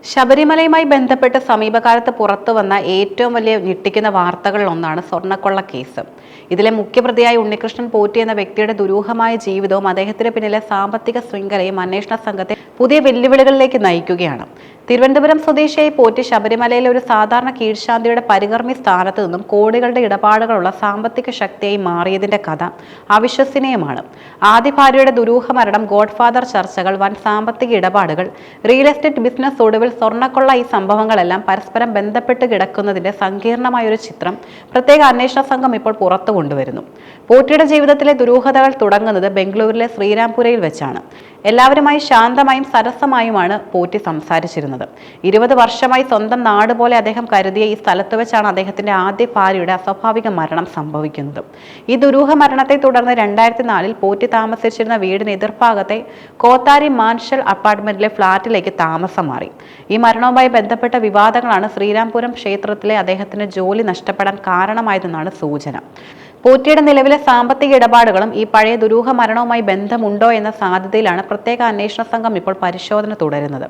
ശബരിമലയുമായി ബന്ധപ്പെട്ട് സമീപകാലത്ത് പുറത്തുവന്ന ഏറ്റവും വലിയ ഞെട്ടിക്കുന്ന വാർത്തകളിൽ ഒന്നാണ് സ്വർണ്ണക്കൊള്ള കേസ്. ഇതിലെ മുഖ്യപ്രതിയായ ഉണ്ണികൃഷ്ണൻ പോറ്റി എന്ന വ്യക്തിയുടെ ദുരൂഹമായ ജീവിതവും അദ്ദേഹത്തിന് പിന്നിലെ സാമ്പത്തിക ശൃംഖലയും അന്വേഷണ സംഘത്തെ പുതിയ വെല്ലുവിളികളിലേക്ക് നയിക്കുകയാണ്. തിരുവനന്തപുരം സ്വദേശിയായി പോറ്റി ശബരിമലയിലെ ഒരു സാധാരണ കീഴ്ശാന്തിയുടെ പരികർമ്മി സ്ഥാനത്ത് നിന്നും കോടികളുടെ ഇടപാടുകളുള്ള സാമ്പത്തിക ശക്തിയായി മാറിയതിന്റെ കഥ അവിശ്വസനീയമാണ്. ആദ്യ ഭാര്യയുടെ ദുരൂഹ മരണം, ഗോഡ്ഫാദർ ചർച്ചകൾ, വൻ സാമ്പത്തിക ഇടപാടുകൾ, റിയൽ എസ്റ്റേറ്റ് ബിസിനസ്, ഒടുവിൽ സ്വർണ്ണക്കൊള്ള, ഈ സംഭവങ്ങളെല്ലാം പരസ്പരം ബന്ധപ്പെട്ട് കിടക്കുന്നതിന്റെ സങ്കീർണമായൊരു ചിത്രം പ്രത്യേക അന്വേഷണ സംഘം ഇപ്പോൾ പുറത്തു കൊണ്ടുവരുന്നു. പോറ്റിയുടെ ജീവിതത്തിലെ ദുരൂഹതകൾ തുടങ്ങുന്നത് ബംഗളൂരിലെ ശ്രീരാംപുരയിൽ വെച്ചാണ്. എല്ലാവരുമായി ശാന്തമായും സരസമായുമാണ് പോറ്റി സംസാരിച്ചിരുന്നത്. 20 വർഷമായി സ്വന്തം നാട് പോലെ അദ്ദേഹം കരുതിയ ഈ സ്ഥലത്ത് വെച്ചാണ് അദ്ദേഹത്തിന്റെ ആദ്യ ഭാര്യയുടെ അസ്വാഭാവിക മരണം സംഭവിക്കുന്നത്. ഈ ദുരൂഹ മരണത്തെ തുടർന്ന് 2004-ൽ പോറ്റി താമസിച്ചിരുന്ന വീടിന് എതിർഭാഗത്തെ കോത്താരി മാൻഷൽ അപ്പാർട്ട്മെന്റിലെ ഫ്ളാറ്റിലേക്ക് താമസം മാറി. ഈ മരണവുമായി ബന്ധപ്പെട്ട വിവാദങ്ങളാണ് ശ്രീരാംപുരം ക്ഷേത്രത്തിലെ അദ്ദേഹത്തിന് ജോലി നഷ്ടപ്പെടാൻ കാരണമായതെന്നാണ് സൂചന. പോറ്റിയുടെ നിലവിലെ സാമ്പത്തിക ഇടപാടുകളും ഈ പഴയ ദുരൂഹ മരണവുമായി ബന്ധമുണ്ടോ എന്ന സാധ്യതയിലാണ് പ്രത്യേക അന്വേഷണ സംഘം ഇപ്പോൾ പരിശോധന തുടരുന്നത്.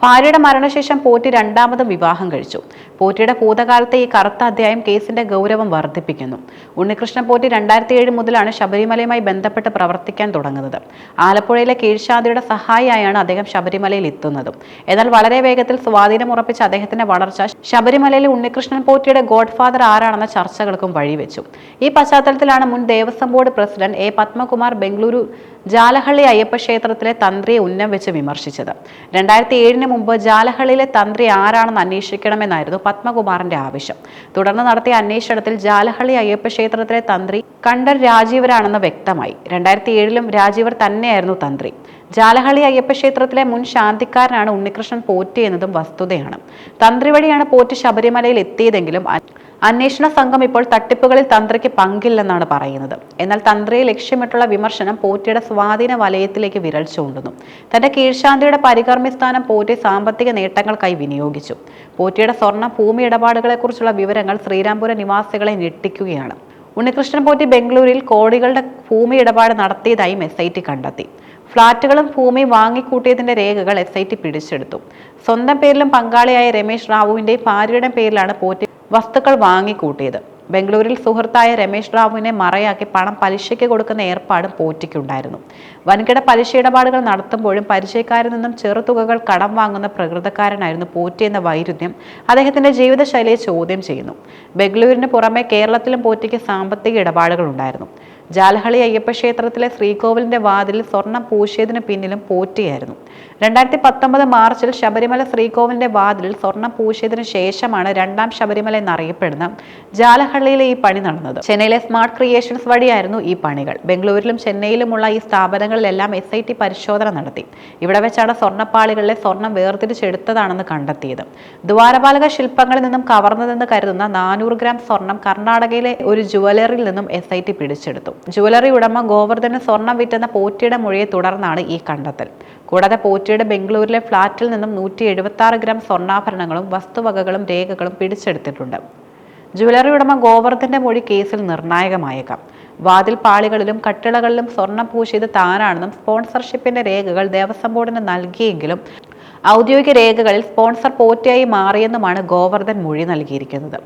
ഭാര്യയുടെ മരണശേഷം പോറ്റി രണ്ടാമതും വിവാഹം കഴിച്ചു. പോറ്റിയുടെ ഭൂതകാലത്തെ ഈ കറുത്ത അധ്യായം കേസിന്റെ ഗൗരവം വർദ്ധിപ്പിക്കുന്നു. ഉണ്ണികൃഷ്ണൻ പോറ്റി 2007 മുതലാണ് ശബരിമലയുമായി ബന്ധപ്പെട്ട് പ്രവർത്തിക്കാൻ തുടങ്ങുന്നത്. ആലപ്പുഴയിലെ കീഴ്ശാന്തിയുടെ സഹായിയായാണ് അദ്ദേഹം ശബരിമലയിൽ എത്തുന്നതും. എന്നാൽ വളരെ വേഗത്തിൽ സ്വാധീനം ഉറപ്പിച്ച അദ്ദേഹത്തിന്റെ വളർച്ച ശബരിമലയിലെ ഉണ്ണികൃഷ്ണൻ പോറ്റിയുടെ ഗോഡ്ഫാദർ ആരാണെന്ന ചർച്ചകൾക്കും വഴിവെച്ചു. ഈ പശ്ചാത്തലത്തിലാണ് മുൻ Devaswom board president A Padmakumar Bengaluru Jalahalli Ayyappa ക്ഷേത്രത്തിലെ തന്ത്രിയെ ഉന്നം വെച്ച് വിമർശിച്ചത്. 2007-ന് മുമ്പ് ജാലഹള്ളിയിലെ തന്ത്രി ആരാണെന്ന് അന്വേഷിക്കണമെന്നായിരുന്നു പത്മകുമാറിന്റെ ആവശ്യം. തുടർന്ന് നടത്തിയ അന്വേഷണത്തിൽ ജാലഹള്ളി അയ്യപ്പ ക്ഷേത്രത്തിലെ തന്ത്രി കണ്ഠർ രാജീവരാണെന്ന് വ്യക്തമായി. 2007-ലും രാജീവർ തന്നെയായിരുന്നു തന്ത്രി. ജാലഹള്ളി അയ്യപ്പ ക്ഷേത്രത്തിലെ മുൻ ശാന്തിക്കാരനാണ് ഉണ്ണികൃഷ്ണൻ പോറ്റി എന്നതും വസ്തുതയാണ്. തന്ത്രി വഴിയാണ് പോറ്റി ശബരിമലയിൽ എത്തിയതെങ്കിലും അന്വേഷണ സംഘം ഇപ്പോൾ തട്ടിപ്പുകളിൽ തന്ത്രിക്ക് പങ്കില്ലെന്നാണ് പറയുന്നത്. എന്നാൽ തന്ത്രിയെ ലക്ഷ്യമിട്ടുള്ള വിമർശനം പോറ്റിയുടെ സ്വാധീന വലയത്തിലേക്ക് വിരൽ ചൂണ്ടുന്നു. തന്റെ കീഴ്ശാന്തിയുടെ പരികർമ്മി സ്ഥാനം പോറ്റി സാമ്പത്തിക നേട്ടങ്ങൾക്കായി വിനിയോഗിച്ചു. പോറ്റിയുടെ സ്വർണ്ണ ഭൂമി ഇടപാടുകളെക്കുറിച്ചുള്ള വിവരങ്ങൾ ശ്രീരാംപുരം നിവാസികളെ ഞെട്ടിക്കുകയാണ്. ഉണ്ണികൃഷ്ണൻ പോറ്റി ബംഗളൂരിൽ കോടികളുടെ ഭൂമി ഇടപാട് നടത്തിയതായും SIT കണ്ടെത്തി. ഫ്ളാറ്റുകളും ഭൂമിയും വാങ്ങിക്കൂട്ടിയതിന്റെ രേഖകൾ SIT പിടിച്ചെടുത്തു. സ്വന്തം പേരിലും പങ്കാളിയായ രമേശ് റാവുവിന്റെയും ഭാര്യയുടെ പേരിലാണ് പോറ്റി വസ്തുക്കൾ വാങ്ങിക്കൂട്ടിയത്. ബംഗളൂരിൽ സുഹൃത്തായ രമേശ് റാവുവിനെ മറയാക്കി പണം പലിശയ്ക്ക് കൊടുക്കുന്ന ഏർപ്പാടും പോറ്റിക്കുണ്ടായിരുന്നു. വൻകിട പലിശ ഇടപാടുകൾ നടത്തുമ്പോഴും പരിചയക്കാരിൽ നിന്നും ചെറുതുകകൾ കടം വാങ്ങുന്ന പ്രകൃതക്കാരനായിരുന്നു പോറ്റി എന്ന വൈരുദ്ധ്യം അദ്ദേഹത്തിന്റെ ജീവിതശൈലിയെ ചോദ്യം ചെയ്യുന്നു. ബംഗളൂരിന് പുറമെ കേരളത്തിലും പോറ്റിക്ക് സാമ്പത്തിക ഇടപാടുകൾ ഉണ്ടായിരുന്നു. ജാലഹള്ളി അയ്യപ്പ ക്ഷേത്രത്തിലെ ശ്രീകോവിലിന്റെ വാതിലിൽ സ്വർണം പൂശിയതിന് പിന്നിലും പോറ്റിയായിരുന്നു. 2019 മാർച്ചിൽ ശബരിമല ശ്രീകോവിലിന്റെ വാതിലിൽ സ്വർണം പൂശിയതിനു ശേഷമാണ് രണ്ടാം ശബരിമല എന്നറിയപ്പെടുന്ന ജാലഹള്ളിയിലെ ഈ പണി നടന്നത്. ചെന്നൈയിലെ സ്മാർട്ട് ക്രിയേഷൻസ് വഴിയായിരുന്നു ഈ പണികൾ. ബംഗളൂരിലും ചെന്നൈയിലുമുള്ള ഈ സ്ഥാപനങ്ങളിലെല്ലാം SIT പരിശോധന നടത്തി. ഇവിടെ വെച്ചാണ് സ്വർണ്ണപ്പാളികളിലെ സ്വർണം വേർതിരിച്ചെടുത്തതാണെന്ന് കണ്ടെത്തിയത്. ദ്വാരപാലക ശില്പങ്ങളിൽ നിന്നും കവർന്നതെന്ന് കരുതുന്ന 400 ഗ്രാം സ്വർണം കർണാടകയിലെ ഒരു ജുവലറിയിൽ നിന്നും SIT പിടിച്ചെടുത്തു. ജുവലറി ഉടമ ഗോവർദ്ധന് സ്വർണം വിറ്റെന്ന പോറ്റിയുടെ മൊഴിയെ തുടർന്നാണ് ഈ കണ്ടെത്തൽ. കൂടാതെ പോറ്റിയുടെ ബംഗളൂരിലെ ഫ്ളാറ്റിൽ നിന്നും 176 ഗ്രാം സ്വർണ്ണാഭരണങ്ങളും വസ്തുവകകളും രേഖകളും പിടിച്ചെടുത്തിട്ടുണ്ട്. ജുവലറി ഉടമ ഗോവർദ്ധന്റെ മൊഴി കേസിൽ നിർണായകമായേക്കാം. വാതിൽ പാളികളിലും കട്ടിളകളിലും സ്വർണം പൂശിയത് താനാണെന്നും സ്പോൺസർഷിപ്പിന്റെ രേഖകൾ ദേവസ്വം ബോർഡിന് നൽകിയെങ്കിലും ഔദ്യോഗിക രേഖകളിൽ സ്പോൺസർ പോറ്റിയായി മാറിയെന്നുമാണ് ഗോവർദ്ധൻ മൊഴി നൽകിയിരിക്കുന്നത്.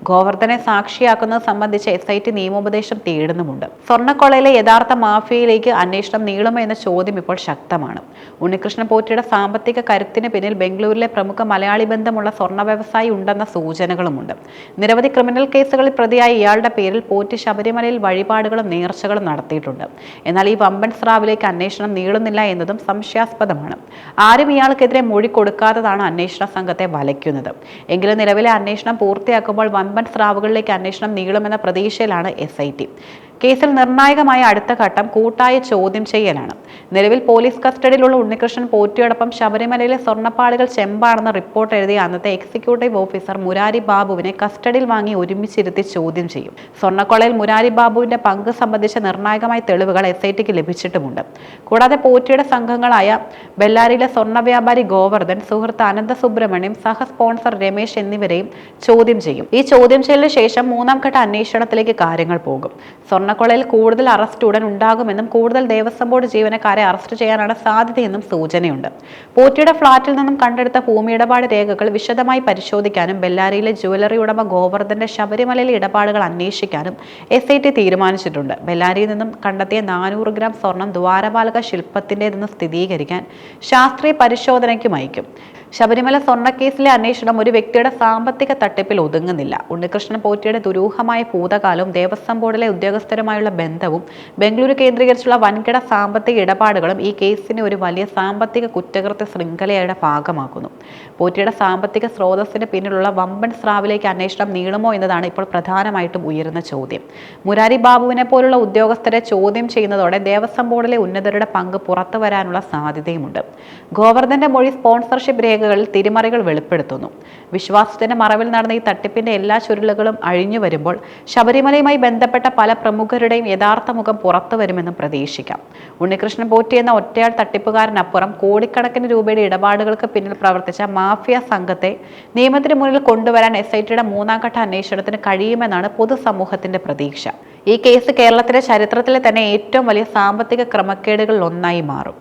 ഗോവർദ്ധനെ സാക്ഷിയാക്കുന്നത് സംബന്ധിച്ച് SIT നിയമോപദേശം തേടുന്നുമുണ്ട്. സ്വർണ്ണക്കൊള്ളയിലെ യഥാർത്ഥ മാഫിയയിലേക്ക് അന്വേഷണം നീളുമോ എന്ന ചോദ്യം ഇപ്പോൾ ശക്തമാണ്. ഉണ്ണികൃഷ്ണൻ പോറ്റിയുടെ സാമ്പത്തിക കരുത്തിന് പിന്നിൽ ബംഗളൂരിലെ പ്രമുഖ മലയാളി ബന്ധമുള്ള സ്വർണ്ണ വ്യവസായി ഉണ്ടെന്ന സൂചനകളുമുണ്ട്. നിരവധി ക്രിമിനൽ കേസുകളിൽ പ്രതിയായ ഇയാളുടെ പേരിൽ പോറ്റി ശബരിമലയിൽ വഴിപാടുകളും നേർച്ചകളും നടത്തിയിട്ടുണ്ട്. എന്നാൽ ഈ വമ്പൻ സ്രാവിലേക്ക് അന്വേഷണം നീളുന്നില്ല എന്നതും സംശയാസ്പദമാണ്. ആരും ഇയാൾക്കെതിരെ മൊഴി കൊടുക്കാത്തതാണ് അന്വേഷണ സംഘത്തെ വലയ്ക്കുന്നത്. എങ്കിലും നിലവിലെ അന്വേഷണം പൂർത്തിയാക്കുമ്പോൾ വമ്പൻ സ്രാവുകളിലേക്ക് അന്വേഷണം നീളുമെന്ന പ്രതീക്ഷയിലാണ് SIT. കേസിൽ നിർണായകമായ അടുത്ത ഘട്ടം കൂട്ടായ ചോദ്യം ചെയ്യലാണ്. നിലവിൽ പോലീസ് കസ്റ്റഡിയിലുള്ള ഉണ്ണികൃഷ്ണൻ പോറ്റിയോടൊപ്പം ശബരിമലയിലെ സ്വർണ്ണപ്പാളികൾ ചെമ്പാണെന്ന് റിപ്പോർട്ട് എഴുതിയ അന്നത്തെ എക്സിക്യൂട്ടീവ് ഓഫീസർ മുരാരി ബാബുവിനെ കസ്റ്റഡിയിൽ വാങ്ങി ഒരുമിച്ചിരുത്തി ചോദ്യം ചെയ്യും. സ്വർണ്ണക്കൊള്ളയിൽ മുരാരി ബാബുവിന്റെ പങ്ക് സംബന്ധിച്ച നിർണായകമായ തെളിവുകൾ SITക്ക് ലഭിച്ചിട്ടുമുണ്ട്. കൂടാതെ പോറ്റിയുടെ സംഘങ്ങളായ ബെല്ലാരിയിലെ സ്വർണ്ണ വ്യാപാരി ഗോവർദ്ധൻ, സുഹൃത്ത് അനന്ത സുബ്രഹ്മണ്യം, സഹ സ്പോൺസർ രമേശ് എന്നിവരെയും ചോദ്യം ചെയ്യും. ഈ ചോദ്യം ചെയ്യലിന് ശേഷം മൂന്നാം ഘട്ട അന്വേഷണത്തിലേക്ക് കാര്യങ്ങൾ പോകും. സ്വർണ്ണ സ്വർണ്ണക്കൊള്ളയിൽ കൂടുതൽ അറസ്റ്റ് ഉടൻ ഉണ്ടാകുമെന്നും കൂടുതൽ ദേവസ്വം ബോർഡ് ജീവനക്കാരെ അറസ്റ്റ് ചെയ്യാനാണ് സാധ്യതയെന്നും സൂചനയുണ്ട്. പോറ്റിയുടെ ഫ്ളാറ്റിൽ നിന്നും കണ്ടെടുത്ത ഭൂമി ഇടപാട് രേഖകൾ വിശദമായി പരിശോധിക്കാനും ബെല്ലാരിയിലെ ജ്വല്ലറി ഉടമ ഗോവർദ്ധന്റെ ശബരിമലയിലെ ഇടപാടുകൾ അന്വേഷിക്കാനും SIT തീരുമാനിച്ചിട്ടുണ്ട്. ബെല്ലാരിയിൽ നിന്നും കണ്ടെത്തിയ 400 ഗ്രാം സ്വർണം ദ്വാരപാലക ശില്പത്തിൻ്റെതെന്ന് സ്ഥിരീകരിക്കാൻ ശാസ്ത്രീയ പരിശോധനയ്ക്കും അയക്കും. ശബരിമല സ്വർണ്ണക്കേസിലെ അന്വേഷണം ഒരു വ്യക്തിയുടെ സാമ്പത്തിക തട്ടിപ്പിൽ ഒതുങ്ങുന്നില്ല. ഉണ്ണികൃഷ്ണൻ പോറ്റിയുടെ ദുരൂഹമായ ഭൂതകാലവും ദേവസ്വം ബോർഡിലെ ഉദ്യോഗസ്ഥരുമായുള്ള ബന്ധവും ബംഗളൂരു കേന്ദ്രീകരിച്ചുള്ള വൻകിട സാമ്പത്തിക ഇടപാടുകളും ഈ കേസിനെ ഒരു വലിയ സാമ്പത്തിക കുറ്റകൃത്യ ശൃംഖലയുടെ ഭാഗമാക്കുന്നു. പോറ്റിയുടെ സാമ്പത്തിക സ്രോതസ്സിന് പിന്നിലുള്ള വമ്പൻ സ്രാവിലേക്ക് അന്വേഷണം നീളുമോ എന്നതാണ് ഇപ്പോൾ പ്രധാനമായിട്ടും ഉയരുന്ന ചോദ്യം. മുരാരി ബാബുവിനെ പോലുള്ള ഉദ്യോഗസ്ഥരെ ചോദ്യം ചെയ്യുന്നതോടെ ദേവസ്വം ബോർഡിലെ ഉന്നതരുടെ പങ്ക് പുറത്തു വരാനുള്ള സാധ്യതയുമുണ്ട്. ഗോവർദ്ധന്റെ മൊഴി സ്പോൺസർഷിപ്പ് രേഖകളിൽ തിരിമറികൾ വെളിപ്പെടുത്തുന്നു. വിശ്വാസത്തിന്റെ മറവിൽ നടന്ന ഈ തട്ടിപ്പിന്റെ എല്ലാ ചുരുളുകളും അഴിഞ്ഞു വരുമ്പോൾ ശബരിമലയുമായി ബന്ധപ്പെട്ട പല പ്രമുഖരുടെയും യഥാർത്ഥ മുഖം പുറത്തു വരുമെന്നും പ്രതീക്ഷിക്കാം. ഉണ്ണികൃഷ്ണൻ പോറ്റി എന്ന ഒറ്റയാൾ തട്ടിപ്പുകാരനപ്പുറം കോടിക്കണക്കിന് രൂപയുടെ ഇടപാടുകൾക്ക് പിന്നിൽ പ്രവർത്തിച്ച മാഫിയ സംഘത്തെ നിയമത്തിന് മുന്നിൽ കൊണ്ടുവരാൻ SITയുടെ 3ാം ഘട്ട അന്വേഷണത്തിന് കഴിയുമെന്നാണ് പൊതുസമൂഹത്തിന്റെ പ്രതീക്ഷ. ഈ കേസ് കേരളത്തിലെ ചരിത്രത്തിലെ തന്നെ ഏറ്റവും വലിയ സാമ്പത്തിക ക്രമക്കേടുകളിൽ ഒന്നായി മാറും.